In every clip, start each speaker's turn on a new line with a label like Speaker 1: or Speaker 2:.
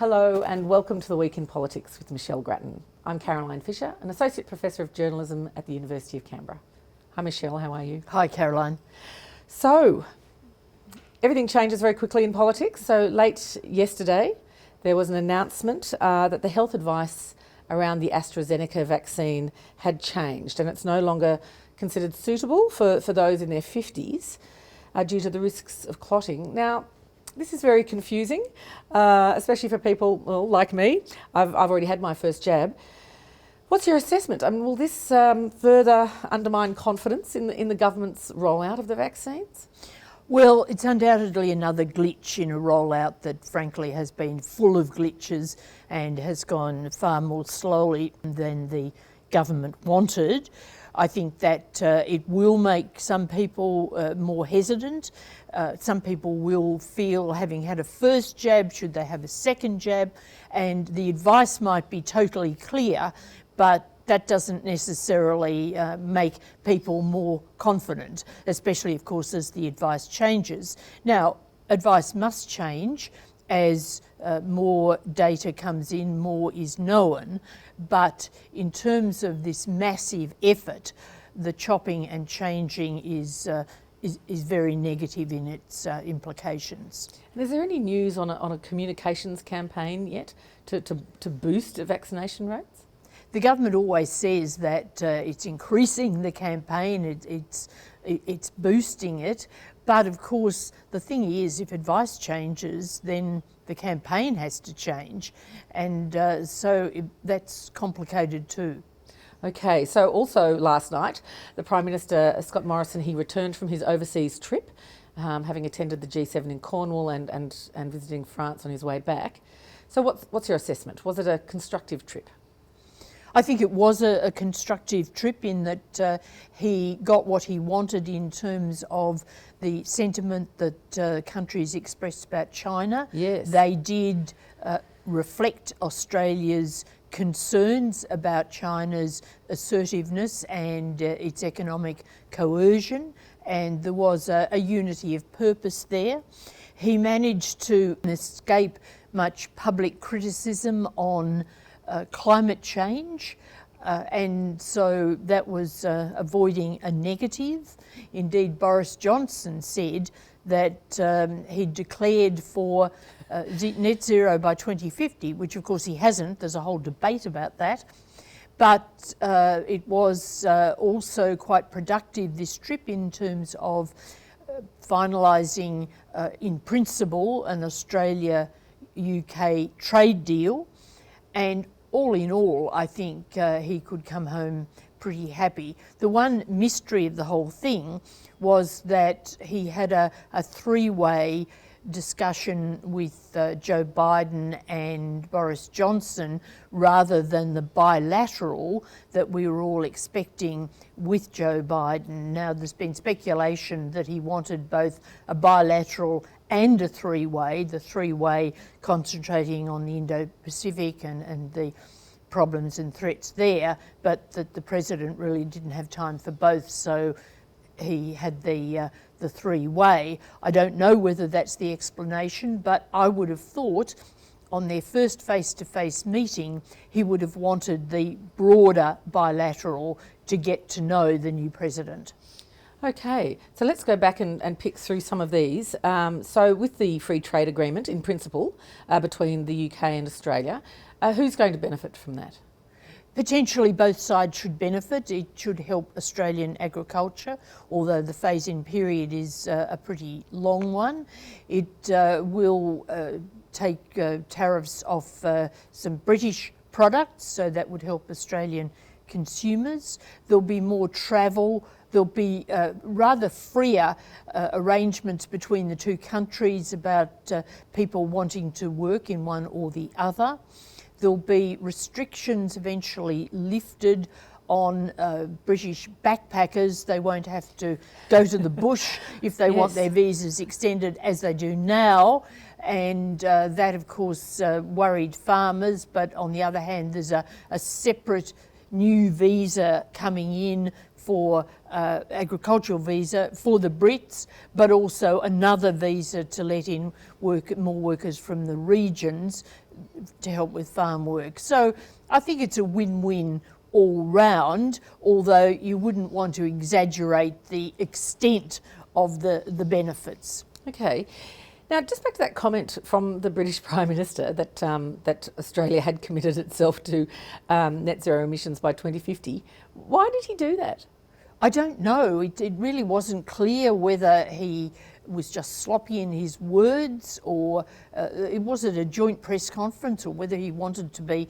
Speaker 1: Hello and welcome to the Week in Politics with Michelle Grattan. I'm Caroline Fisher, an Associate Professor of Journalism at the University of Canberra. Hi Michelle, how are you?
Speaker 2: Hi Caroline.
Speaker 1: So, everything changes very quickly in politics. So late yesterday there was an announcement that the health advice around the AstraZeneca vaccine had changed and it's no longer considered suitable for those in their 50s due to the risks of clotting. Now, this is very confusing, especially for people like me. I've already had my first jab. What's your assessment? I mean, will this further undermine confidence in the government's rollout of the vaccines?
Speaker 2: Well, it's undoubtedly another glitch in a rollout that frankly has been full of glitches and has gone far more slowly than the government wanted. I think that it will make some people more hesitant. Some people will feel, having had a first jab, should they have a second jab? And the advice might be totally clear, but that doesn't necessarily make people more confident, especially, of course, as the advice changes. Now, advice must change as more data comes in, more is known, but in terms of this massive effort, the chopping and changing is very negative in its implications.
Speaker 1: And is there any news on a communications campaign yet to boost vaccination rates?
Speaker 2: The government always says that it's increasing the campaign, it's boosting it, but of course the thing is, if advice changes, then the campaign has to change, and that's complicated too.
Speaker 1: Okay, so also last night, the Prime Minister, Scott Morrison, he returned from his overseas trip, having attended the G7 in Cornwall and visiting France on his way back. So what's your assessment? Was it a constructive trip?
Speaker 2: I think it was a constructive trip in that he got what he wanted in terms of the sentiment that countries expressed about China.
Speaker 1: Yes.
Speaker 2: They did reflect Australia's concerns about China's assertiveness and its economic coercion, and there was a unity of purpose there. He managed to escape much public criticism on climate change, and so that was avoiding a negative. Indeed, Boris Johnson said that he declared for net zero by 2050, which of course he hasn't. There's a whole debate about that. But it was also quite productive, this trip, in terms of finalising in principle an Australia-UK trade deal. And all in all, I think he could come home pretty happy. The one mystery of the whole thing was that he had a three-way discussion with Joe Biden and Boris Johnson rather than the bilateral that we were all expecting with Joe Biden. Now, there's been speculation that he wanted both a bilateral and a three-way, the three-way concentrating on the Indo-Pacific and the problems and threats there, but that the President really didn't have time for both, so he had the three-way. I don't know whether that's the explanation, but I would have thought on their first face-to-face meeting he would have wanted the broader bilateral to get to know the new President.
Speaker 1: Okay, so let's go back and pick through some of these. So with the free trade agreement in principle between the UK and Australia, who's going to benefit from that?
Speaker 2: Potentially both sides should benefit. It should help Australian agriculture, although the phase-in period is a pretty long one. It will take tariffs off some British products, so that would help Australian consumers. There'll be more travel. There'll be rather freer arrangements between the two countries about people wanting to work in one or the other. There'll be restrictions eventually lifted on British backpackers. They won't have to go to the bush if they want their visas extended as they do now. And that, of course, worried farmers. But on the other hand, there's a separate new visa coming in for agricultural visa for the Brits, but also another visa to let in more workers from the regions to help with farm work. So I think it's a win-win all round, although you wouldn't want to exaggerate the extent of the benefits.
Speaker 1: Okay. Now, just back to that comment from the British Prime Minister that that Australia had committed itself to net zero emissions by 2050. Why did he do that?
Speaker 2: I don't know. It really wasn't clear whether he was just sloppy in his words, or was it a joint press conference, or whether he wanted to be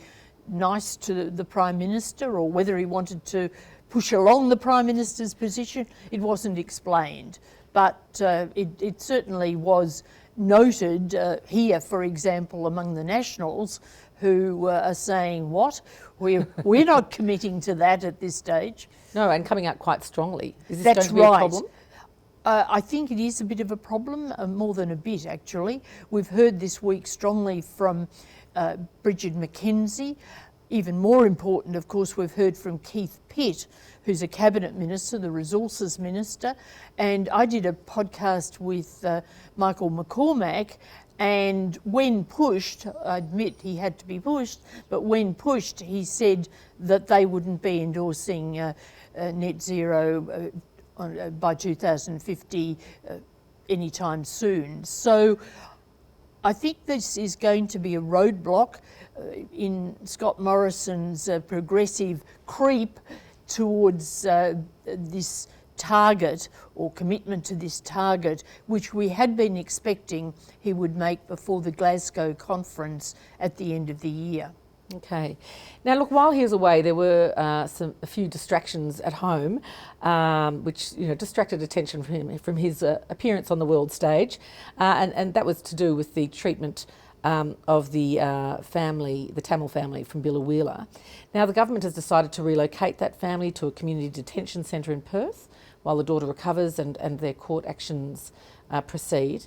Speaker 2: nice to the Prime Minister, or whether he wanted to push along the Prime Minister's position. It wasn't explained, but it certainly was noted here, for example, among the Nationals, who are saying, what? We're not committing to that at this stage.
Speaker 1: No, and coming out quite strongly. Is this
Speaker 2: That's
Speaker 1: going to be
Speaker 2: right.
Speaker 1: a problem?
Speaker 2: I think it is a bit of a problem, more than a bit actually. We've heard this week strongly from Bridget McKenzie. Even more important, of course, we've heard from Keith Pitt, who's a Cabinet Minister, the Resources Minister, and I did a podcast with Michael McCormack, and when pushed, I admit he had to be pushed, but when pushed, he said that they wouldn't be endorsing net zero by 2050 anytime soon. So I think this is going to be a roadblock in Scott Morrison's progressive creep towards this target, or commitment to this target, which we had been expecting he would make before the Glasgow conference at the end of the year.
Speaker 1: Okay. Now, look, while he was away, there were a few distractions at home, which distracted attention from his appearance on the world stage, and that was to do with the treatment of the family, the Tamil family from Biloela. Now, the government has decided to relocate that family to a community detention centre in Perth while the daughter recovers and their court actions proceed.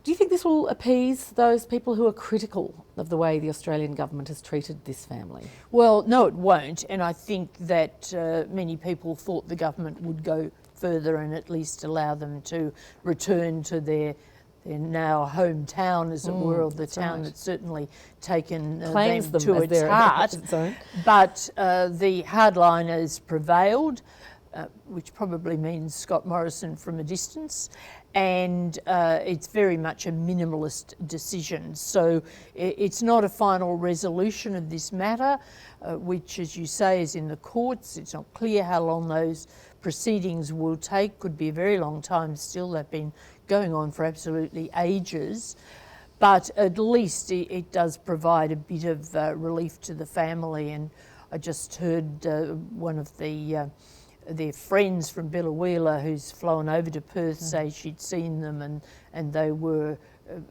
Speaker 1: Do you think this will appease those people who are critical of the way the Australian government has treated this family?
Speaker 2: Well, no, it won't, and I think that many people thought the government would go further and at least allow them to return to their now hometown, as it were, or the town that's certainly taken them to its heart. But the hardliners prevailed, which probably means Scott Morrison from a distance, and it's very much a minimalist decision. So it's not a final resolution of this matter, which, as you say, is in the courts. It's not clear how long those proceedings will take. Could be a very long time still. They've been going on for absolutely ages. But at least it does provide a bit of relief to the family. And I just heard one of their friends from Biloela, who's flown over to Perth, say she'd seen them and they were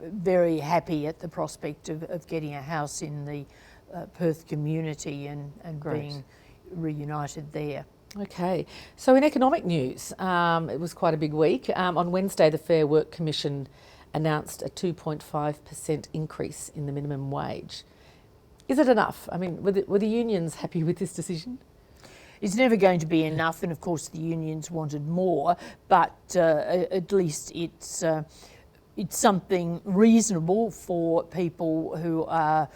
Speaker 2: very happy at the prospect of getting a house in the Perth community and being reunited there.
Speaker 1: Okay, so in economic news, it was quite a big week. On Wednesday, the Fair Work Commission announced a 2.5% increase in the minimum wage. Is it enough? I mean, were the unions happy with this decision?
Speaker 2: It's never going to be enough, and of course the unions wanted more, but at least it's something reasonable for people who are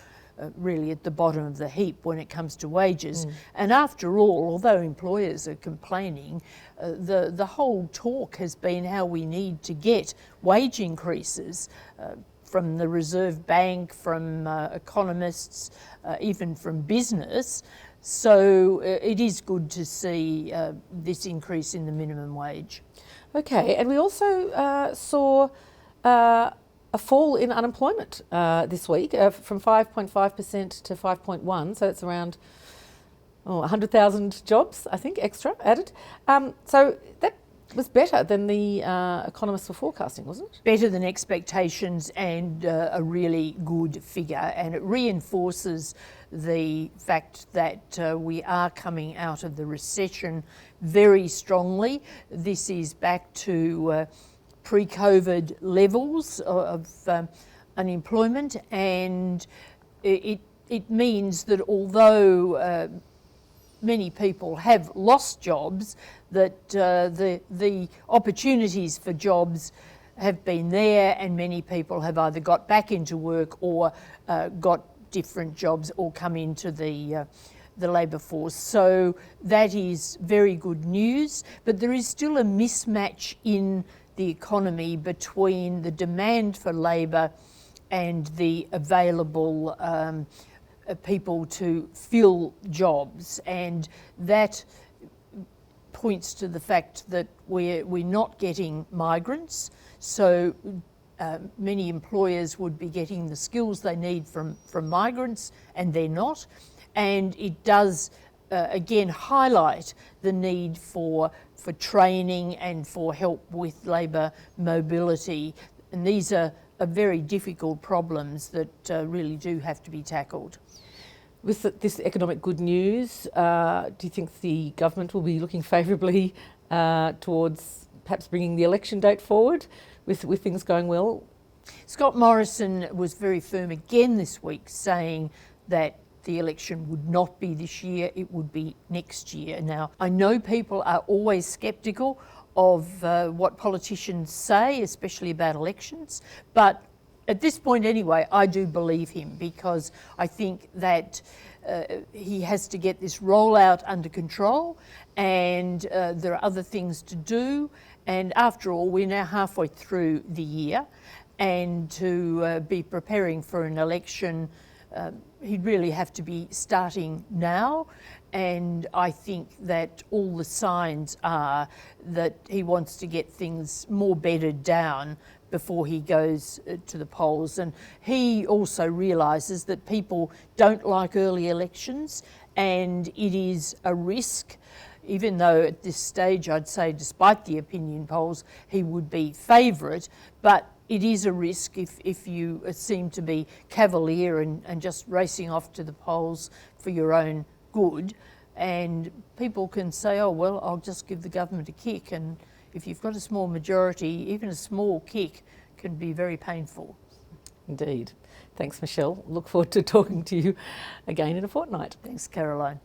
Speaker 2: really at the bottom of the heap when it comes to wages. And after all, although employers are complaining, the whole talk has been how we need to get wage increases from the Reserve Bank, from economists, even from business. So it is good to see this increase in the minimum wage. Okay,
Speaker 1: and we also saw a fall in unemployment this week from 5.5% to 5.1%, so that's around 100,000 jobs, I think, extra added. So that was better than the economists were forecasting, wasn't it?
Speaker 2: Better than expectations, and a really good figure, and it reinforces the fact that we are coming out of the recession very strongly. This is back to pre-COVID levels of unemployment, and it means that although many people have lost jobs, that the opportunities for jobs have been there, and many people have either got back into work or got different jobs or come into the labour force. So that is very good news, but there is still a mismatch in the economy between the demand for labour and the available people to fill jobs, and that points to the fact that we're not getting migrants. So many employers would be getting the skills they need from migrants, and they're not. And it does again highlight the need for training and for help with labour mobility. And these are very difficult problems that really do have to be tackled.
Speaker 1: With this economic good news, do you think the government will be looking favourably towards perhaps bringing the election date forward with things going well?
Speaker 2: Scott Morrison was very firm again this week, saying that the election would not be this year, it would be next year. Now, I know people are always sceptical of what politicians say, especially about elections, but at this point anyway, I do believe him, because I think that he has to get this rollout under control, and there are other things to do. And after all, we're now halfway through the year, and to be preparing for an election, he'd really have to be starting now. And I think that all the signs are that he wants to get things more bedded down before he goes to the polls. And he also realises that people don't like early elections, and it is a risk. Even though at this stage, I'd say, despite the opinion polls, he would be favourite, but it is a risk if you seem to be cavalier and just racing off to the polls for your own good. And people can say, oh, well, I'll just give the government a kick. And if you've got a small majority, even a small kick can be very painful.
Speaker 1: Indeed. Thanks, Michelle. Look forward to talking to you again in a fortnight.
Speaker 2: Thanks, Caroline.